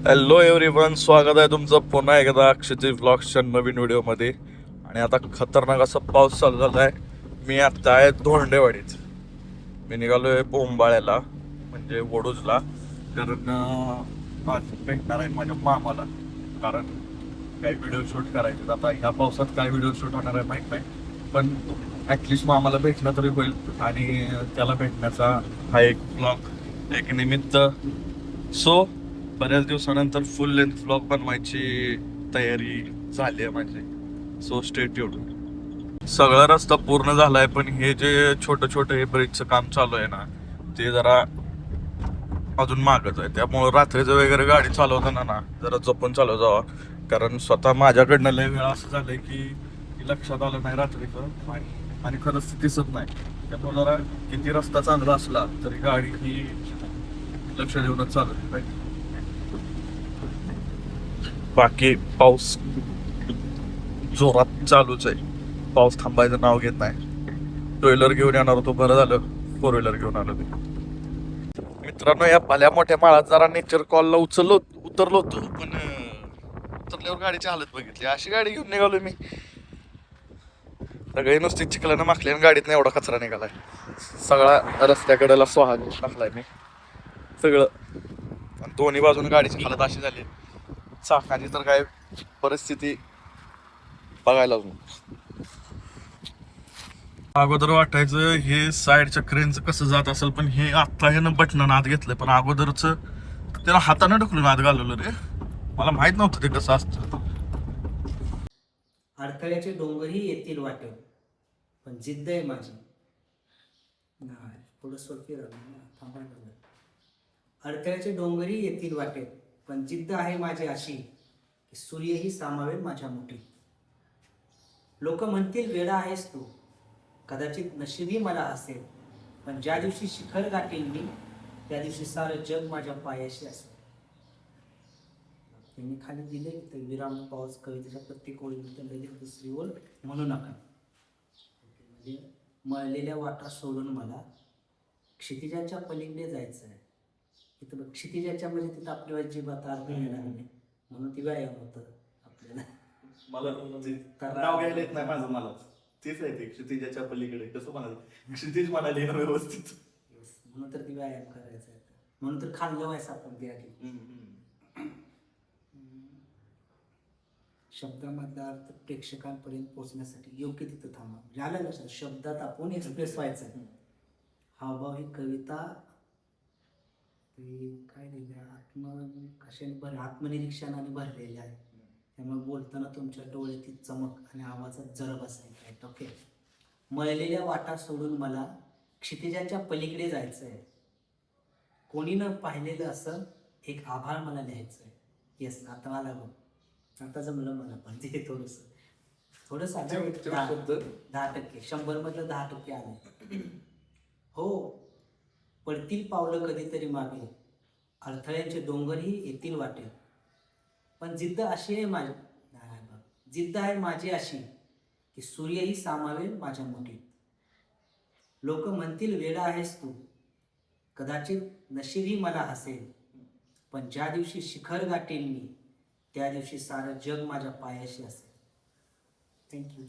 Hello everyone, स्वागत आहे तुमचं पुन्हा एकदा अक्षयची व्लॉग्सच्या नवीन व्हिडिओमध्ये. आणि आता खतरनाक असा पाऊस चालू झाला आहे. मी आता आहे धोंडेवाडीत. मी निघालो आहे बोंबाळ्याला, म्हणजे वडूजला. कारण आज भेटणार आहे माझ्या मामाला. कारण काही व्हिडिओ शूट करायचे. आता ह्या पावसात काय व्हिडिओ शूट होणार आहे माहीत नाही, पण ॲटलिस्ट मामाला भेटणं तरी होईल. आणि त्याला भेटण्याचा हा एक ब्लॉग, एक निमित्त. सो बऱ्याच दिवसानंतर फुल लेंथ व्लॉग बनवायची तयारी झाली आहे माझी. So stay tuned. सगळा रस्ता पूर्ण झालाय, पण हे जे छोटं छोटं हे ब्रिजचं काम चालू आहे ना, ते जरा अजून मागच आहे. त्यामुळं रात्रीचं वगैरे गाडी चालवताना ना जरा जपून चालव जावा. कारण स्वतः माझ्याकडनं लय वेळा असं झालंय की लक्षात आलं नाही रात्रीचं, आणि खरंच ते दिसत नाही. त्यामुळे जरा किती रस्ता चांगला असला तरी गाडी ही लक्ष देऊनच चालवली पाहिजे. बाकी पाऊस जोरात चालूच आहे. पाऊस थांबायचं नाव घेत नाही. टू व्हीलर घेऊन येणार होतो, बरं झालं फोर व्हीलर घेऊन आलो मी. मित्रांनो, या भल्या मोठ्या माळात जरा नेचर कॉलला उतरलो होतो, पण उतरल्यावर गाडीची हालत बघितली. अशी गाडी घेऊन निघालो मी. सगळी नुसती चिखलानं माखली आणि गाडीत एवढा कचरा निघालाय. सगळा रस्त्याकडेला स्वाहा टाकलाय मी सगळं. आणि दोन्ही बाजून गाडीची हालत अशी झाली, चाकाची तर काय परिस्थिती बघायलाच नको. अगोदर वाटायचं हे साईडच्या क्रेनचं कसं जात असेल, पण हे आत्ता हे बटनानं आत घेतलंय. पण अगोदरच त्याला हाताने ढकलून आत घालवलं रे. मला माहित नव्हतं ते कसं असतं. अडथळ्याचे डोंगरही येतील वाटेल, पण जिद्द आहे माझी. नाही थोडं सोपी थांबायला. अडथळ्याचे डोंगरही येतील वाटेल, पण जिद्द आहे माझी अशी की सूर्यही सामावेल माझ्या मुठीत. लोक म्हणतील वेडा आहेस तू, कदाचित नशीबही मला असेल, पण ज्या दिवशी शिखर गाठेल मी, त्या दिवशी सारं जग माझ्या पायाशी असेल. त्यांनी खाली दिले तर विराम पाऊस कवितेच्या प्रत्येक ओळीनंतर लगेच दुसरी ओळ म्हणू नका. म्हणजे मळलेल्या वाटा सोडून मला क्षितिजाच्या पलीकडे जायचं आहे. इथं बघ, क्षितिजाच्या म्हणजे तिथं आपल्या अजिबात अर्थ येणार नाही, म्हणून ती व्यायाम होतं आपल्याला. मला नाव घ्यायला येत नाही माझं. मला तेच आहे ते क्षितिजाच्या पलीकडे कसं म्हणाल, क्षितिज म्हणाले ना व्यवस्थित. म्हणून तर ती व्यायाम करायचा आहे. म्हणून तर खाल्लं व्हायचं आपण ते आधी. शब्दामधला अर्थ प्रेक्षकांपर्यंत पोहोचण्यासाठी योग्य तिथं थांबा. झालं लक्षात, शब्दात आपण एक्सप्रेस व्हायचं आहे. हावभाव ही कविता काय लिहिलं, कशाने आत्मनिरीक्षणाने भरलेली आहे. त्यामुळे बोलताना तुमच्या डोळ्यातील चमक आणि आवाजात जरब असायला. ओके. मळलेल्या वाटा सोडून मला क्षितिजाच्या पलीकडे जायचं आहे. कोणी न पाहिलेलं असं एक आभाळ मला लिहायचं आहे. येस, आता मला बघ, आता जमलं मला. पण ते थोडंसं 10%, 100 मधलं 10% आलं. हो, पडतील पावलं कधीतरी मागे, अडथळ्यांचे डोंगरही येतील वाटेल, पण जिद्द आहे माझी अशी की सूर्यही सामावेल माझ्या मुठीत. लोक म्हणतील वेडा आहेस तू, कदाचित नशीबही मला हसेल, पण ज्या दिवशी शिखर गाठेल मी, त्या दिवशी सारं जग माझ्या पायाशी असेल. थँक्यू.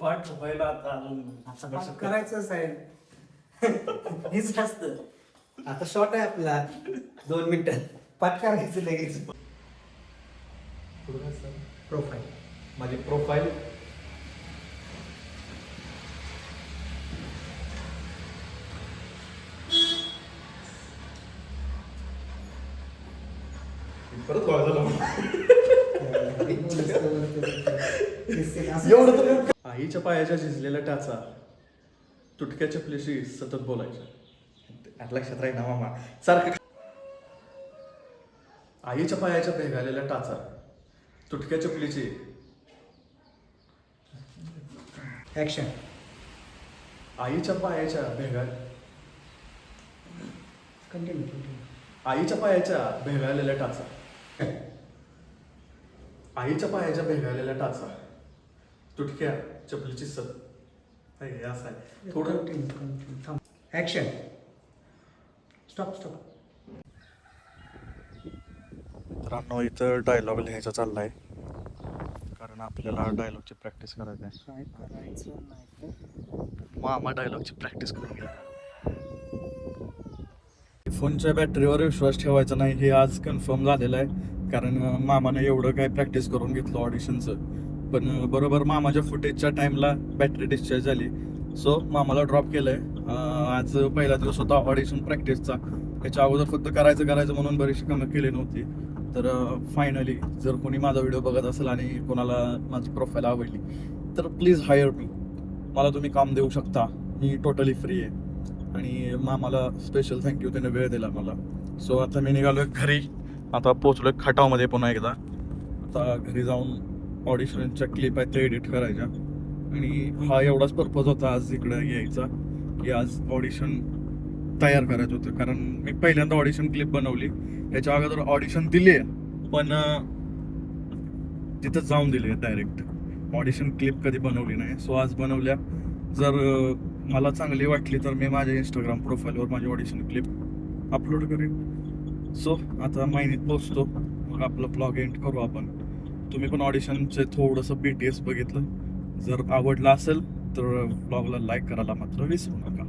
पाठ व्हायला आता करायचंच आहे. हेच असतं. आता शॉर्ट आहे आपला, 2 मिनिटात पाठ करायचं लगेच. प्रोफाईल, माझी प्रोफाईल. परत एवढं. आईच्या पायाच्या झिजलेल्या टाचा तुटक्या चपलीशी सतत बोलायच्या. लक्षात राही ना मामा सारखं. आईच्या पायाच्या भेगालेल्या टाचा तुटक्या चपलीची. ऍक्शन. आईच्या पायाच्या कंटिन्यू. आईच्या पायाच्या भेगालेल्या टाचा. आईच्या पायाच्या भेगालेल्या टाचा तुटक्या चपलीची सत. असं आहे थोडं. ऍक्शन. स्टॉप. मित्रांनो इथं डायलॉग लिहायचा चाललाय कारण आपल्याला डायलॉगची प्रॅक्टिस करायची आहे. काय करायचं नाही तर मामा डायलॉगची प्रॅक्टिस करून घ्या. फोनच्या बॅटरीवर विश्वास ठेवायचा नाही हे आज कन्फर्म झालेलं आहे कारण मामाने एवढं काय प्रॅक्टिस करून घेतलं ऑडिशनचं पण बरोबर मामाच्या फुटेजच्या टाइमला बॅटरी डिस्चार्ज झाली सो मामाला ड्रॉप केलंय. आज पहिला दिवस होता ऑडिशन प्रॅक्टिसचा. त्याच्या अगोदर फक्त करायचं म्हणून बरीचशी कामं केली नव्हती. तर फायनली जर कोणी माझा व्हिडिओ बघत असेल आणि कोणाला माझी प्रोफाईल आवडली तर प्लीज हायर मी. मला तुम्ही काम देऊ शकता. मी टोटली फ्री आहे आणि मामाला स्पेशल थँक्यू त्याने वेळ दिला मला. सो आता मी निघालोय घरी. आता पोचलोय खटावमध्ये पुन्हा एकदा. आता घरी जाऊन ऑडिशनच्या क्लिप आहेत ते एडिट करायच्या आणि हा एवढाच पर्पज होता आज इकडं यायचा की आज ऑडिशन तयार करायचं होतं कारण मी पहिल्यांदा ऑडिशन क्लिप बनवली. त्याच्या अगोदर ऑडिशन दिली आहे पण तिथं जाऊन दिले डायरेक्ट. ऑडिशन क्लिप कधी बनवली नाही सो आज बनवल्या. जर मला चांगली वाटली तर मी माझ्या इंस्टाग्राम प्रोफाईलवर माझी ऑडिशन क्लिप अपलोड करेन. सो आता महिन्यात पोचतो मग आपलं ब्लॉग एंड करू आपण. तुम्ही पण ऑडिशनचे थोडंसं BTS बघितलं. जर आवडलं असेल तर ब्लॉगला लाईक करायला मात्र विसरू नका.